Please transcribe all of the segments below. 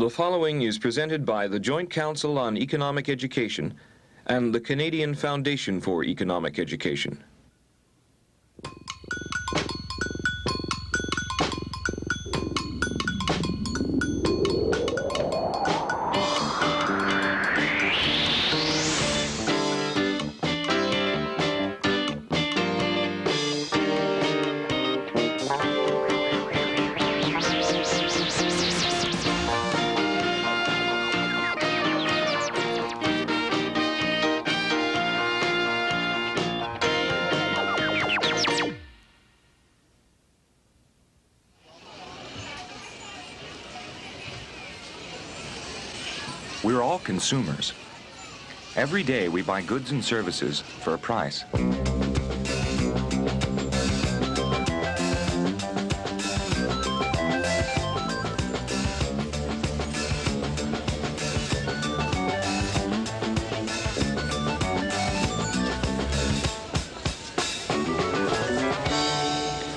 The following is presented by the Joint Council on Economic Education and the Canadian Foundation for Economic Education. We're all consumers. Every day we buy goods and services for a price.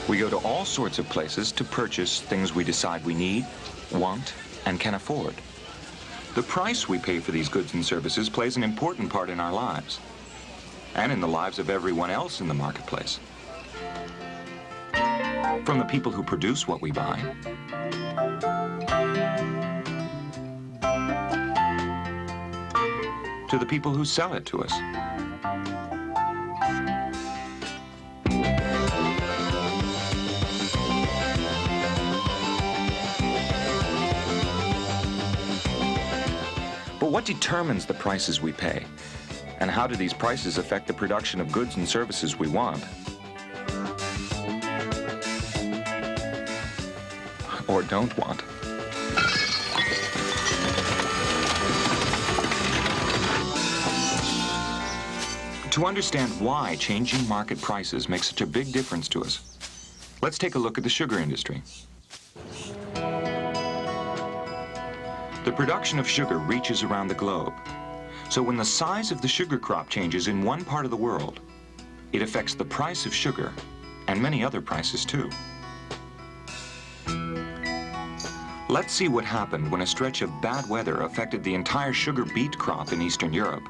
We go to all sorts of places to purchase things we decide we need, want, and can afford. The price we pay for these goods and services plays an important part in our lives, and in the lives of everyone else in the marketplace. From the people who produce what we buy, to the people who sell it to us. But what determines the prices we pay? And how do these prices affect the production of goods and services we want? Or don't want? To understand why changing market prices makes such a big difference to us, let's take a look at the sugar industry. The production of sugar reaches around the globe. So when the size of the sugar crop changes in one part of the world, it affects the price of sugar and many other prices too. Let's see what happened when a stretch of bad weather affected the entire sugar beet crop in Eastern Europe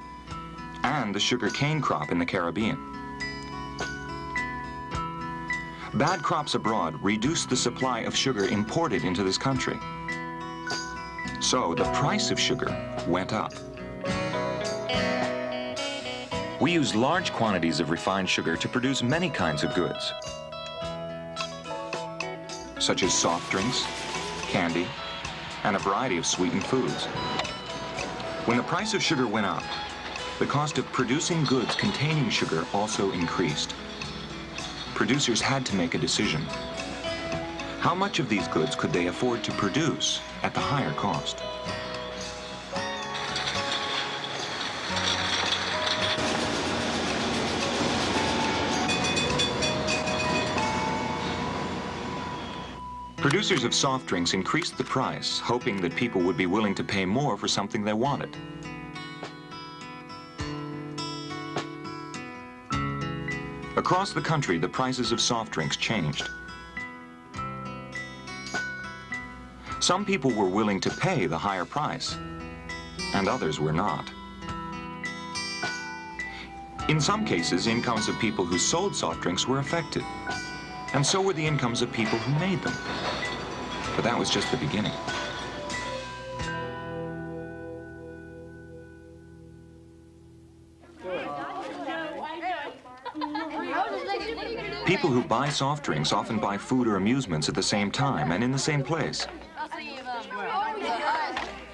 and the sugar cane crop in the Caribbean. Bad crops abroad reduced the supply of sugar imported into this country. So the price of sugar went up. We use large quantities of refined sugar to produce many kinds of goods, such as soft drinks, candy, and a variety of sweetened foods. When the price of sugar went up, the cost of producing goods containing sugar also increased. Producers had to make a decision. How much of these goods could they afford to produce at the higher cost? Producers of soft drinks increased the price, hoping that people would be willing to pay more for something they wanted. Across the country, the prices of soft drinks changed. Some people were willing to pay the higher price, and others were not. In some cases, incomes of people who sold soft drinks were affected, and so were the incomes of people who made them. But that was just the beginning. People who buy soft drinks often buy food or amusements at the same time and in the same place,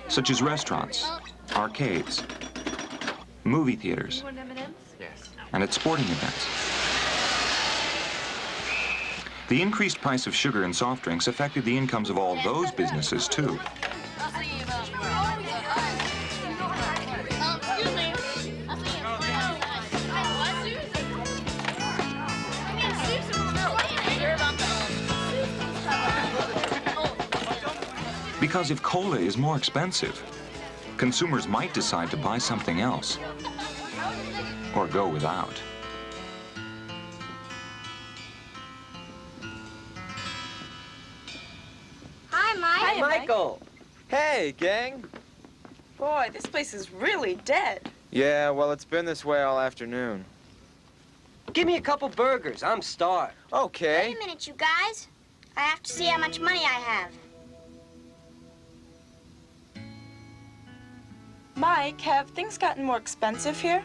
such as restaurants, arcades, movie theaters, and at sporting events. The increased price of sugar and soft drinks affected the incomes of all those businesses too. Because if cola is more expensive, consumers might decide to buy something else or go without. Hi, Mike. Hi, Michael. Hey, gang. Boy, this place is really dead. Yeah, well, it's been this way all afternoon. Give me a couple burgers. I'm starved. Okay. Wait a minute, you guys. I have to see how much money I have. Mike, have things gotten more expensive here?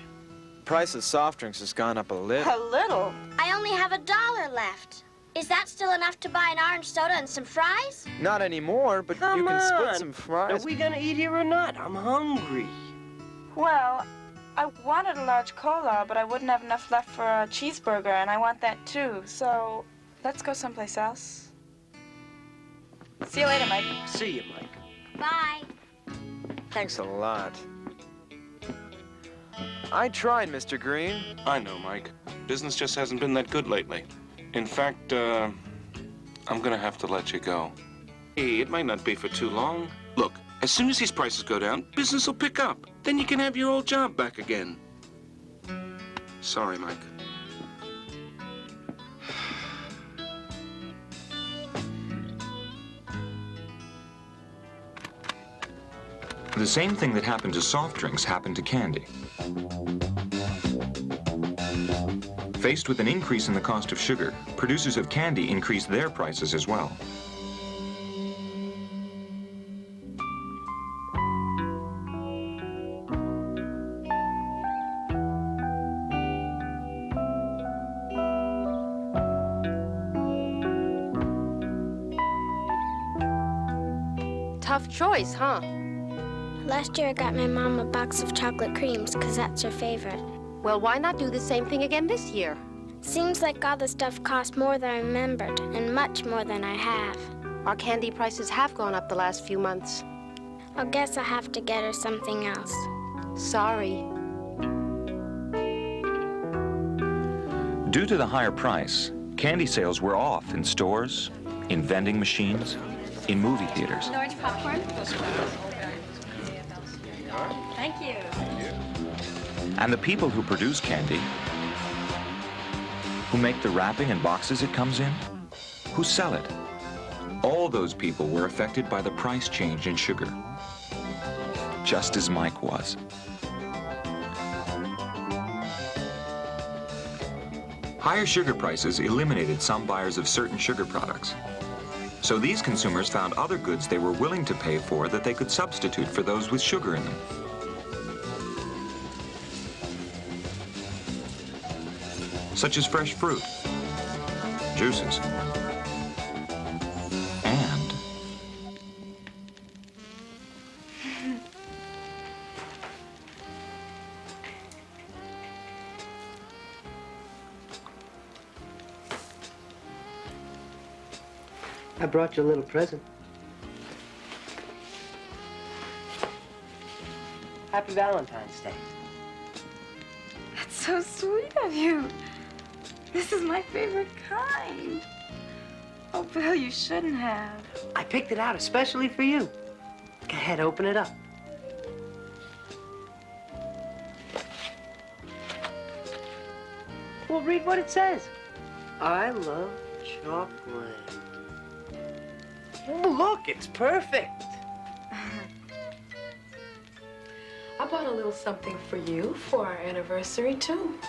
Price of soft drinks has gone up a little. A little. I only have $1 left. Is that still enough to buy an orange soda and some fries? Not anymore, but Come you can split on. some Are fries. we gonna eat here or not? I'm hungry. Well, I wanted a large cola, but I wouldn't have enough left for a cheeseburger, and I want that too. So let's go someplace else. See you later, Mike. See you, Mike. Bye. Thanks a lot. I tried, Mr. Green. I know, Mike. Business just hasn't been that good lately. In fact, I'm gonna have to let you go. Hey, it might not be for too long. Look, as soon as these prices go down, business will pick up. Then you can have your old job back again. Sorry, Mike. The same thing that happened to soft drinks happened to candy. Faced with an increase in the cost of sugar, producers of candy increased their prices as well. Tough choice, huh? Last year I got my mom a box of chocolate creams because that's her favorite. Well, why not do the same thing again this year? Seems like all the stuff cost more than I remembered and much more than I have. Our candy prices have gone up the last few months. I guess I'll have to get her something else. Sorry. Due to the higher price, candy sales were off in stores, in vending machines, in movie theaters. Orange popcorn? Thank you. And the people who produce candy, who make the wrapping and boxes it comes in, who sell it, all those people were affected by the price change in sugar, just as Mike was. Higher sugar prices eliminated some buyers of certain sugar products. So these consumers found other goods they were willing to pay for that they could substitute for those with sugar in them. Such as fresh fruit, juices, and I brought you a little present. Happy Valentine's Day. That's so sweet of you. This is my favorite kind. Oh, Bill, you shouldn't have. I picked it out especially for you. Go ahead, open it up. Well, read what it says. I love chocolate. Oh, look, it's perfect. I bought a little something for you for our anniversary, too.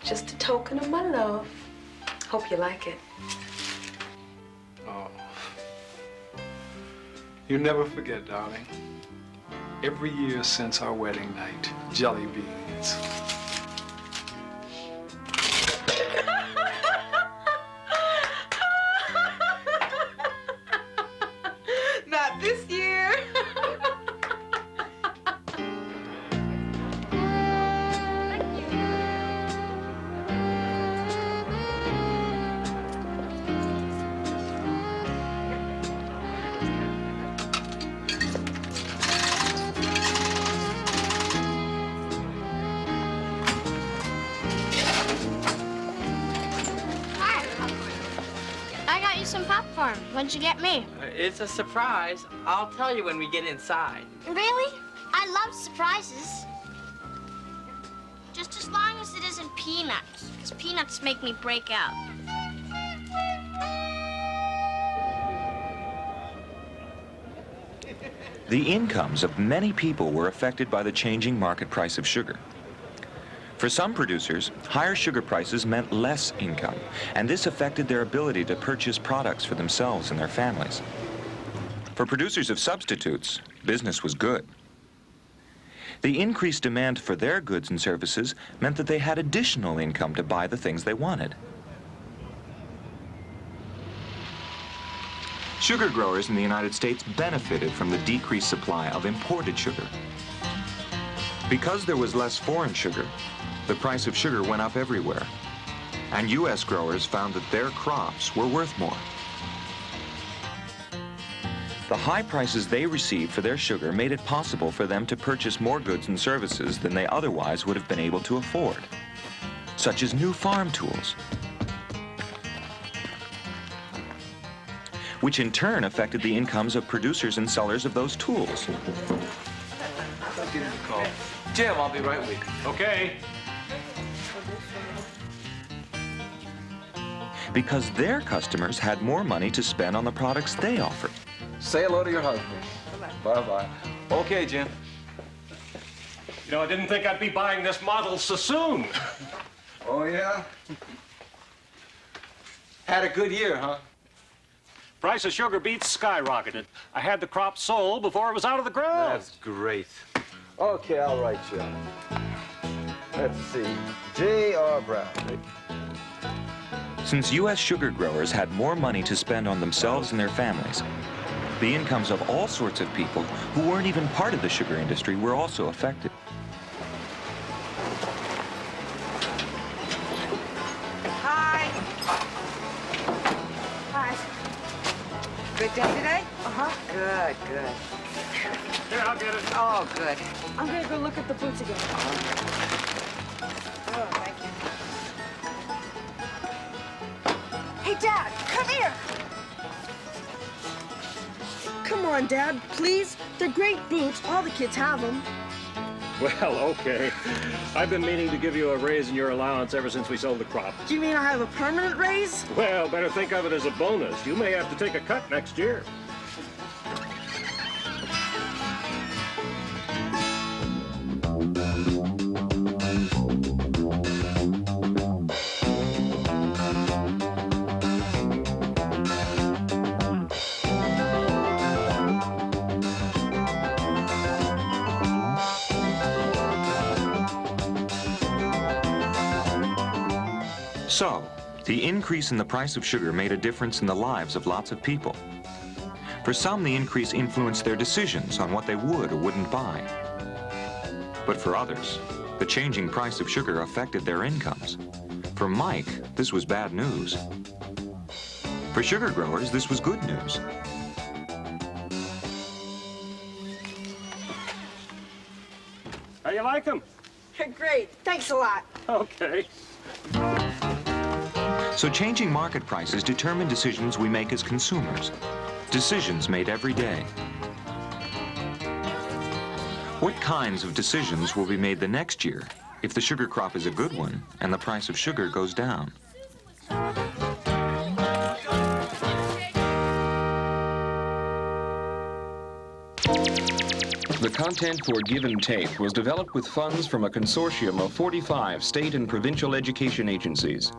Just a token of my love. Hope you like it. Oh. You never forget, darling. Every year since our wedding night, jelly beans. Not this year. I got you some popcorn. What'd you get me? It's a surprise. I'll tell you when we get inside. Really? I love surprises. Just as long as it isn't peanuts, because peanuts make me break out. The incomes of many people were affected by the changing market price of sugar. For some producers, higher sugar prices meant less income, and this affected their ability to purchase products for themselves and their families. For producers of substitutes, business was good. The increased demand for their goods and services meant that they had additional income to buy the things they wanted. Sugar growers in the United States benefited from the decreased supply of imported sugar. Because there was less foreign sugar, the price of sugar went up everywhere, and U.S. growers found that their crops were worth more. The high prices they received for their sugar made it possible for them to purchase more goods and services than they otherwise would have been able to afford, such as new farm tools, which in turn affected the incomes of producers and sellers of those tools. I'll give him a call. Jim, I'll be right with you. Okay. Because their customers had more money to spend on the products they offered. Say hello to your husband. Bye-bye. Okay, Jim. You know, I didn't think I'd be buying this model so soon. Oh, yeah? Had a good year, huh? Price of sugar beets skyrocketed. I had the crop sold before it was out of the ground. That's great. Okay, I'll write you. Let's see. J.R. Brown. Since U.S. sugar growers had more money to spend on themselves and their families, the incomes of all sorts of people who weren't even part of the sugar industry were also affected. Hi. Hi. Good day today? Uh-huh. Good, good. Here, I'll get it. Oh, good. I'm gonna go look at the boots again. Oh, thank you. Hey, Dad, come here. Come on, Dad, please. They're great boots. All the kids have them. Well, okay. I've been meaning to give you a raise in your allowance ever since we sold the crop. Do you mean I have a permanent raise? Well, better think of it as a bonus. You may have to take a cut next year. So, the increase in the price of sugar made a difference in the lives of lots of people. For some, the increase influenced their decisions on what they would or wouldn't buy. But for others, the changing price of sugar affected their incomes. For Mike, this was bad news. For sugar growers, this was good news. How you like them? Great. Thanks a lot. Okay. So changing market prices determine decisions we make as consumers. Decisions made every day. What kinds of decisions will be made the next year if the sugar crop is a good one and the price of sugar goes down? The content for Give and Take was developed with funds from a consortium of 45 state and provincial education agencies.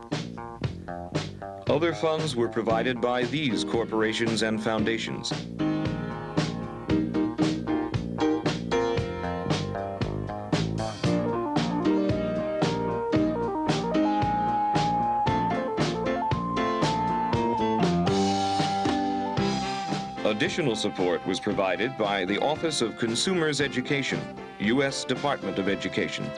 Other funds were provided by these corporations and foundations. Additional support was provided by the Office of Consumers Education, U.S. Department of Education.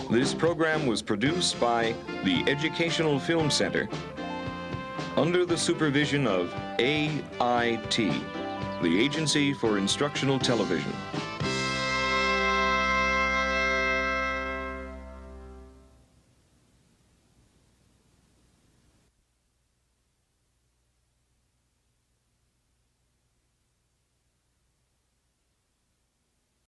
This program was produced by the Educational Film Center under the supervision of AIT, the Agency for Instructional Television.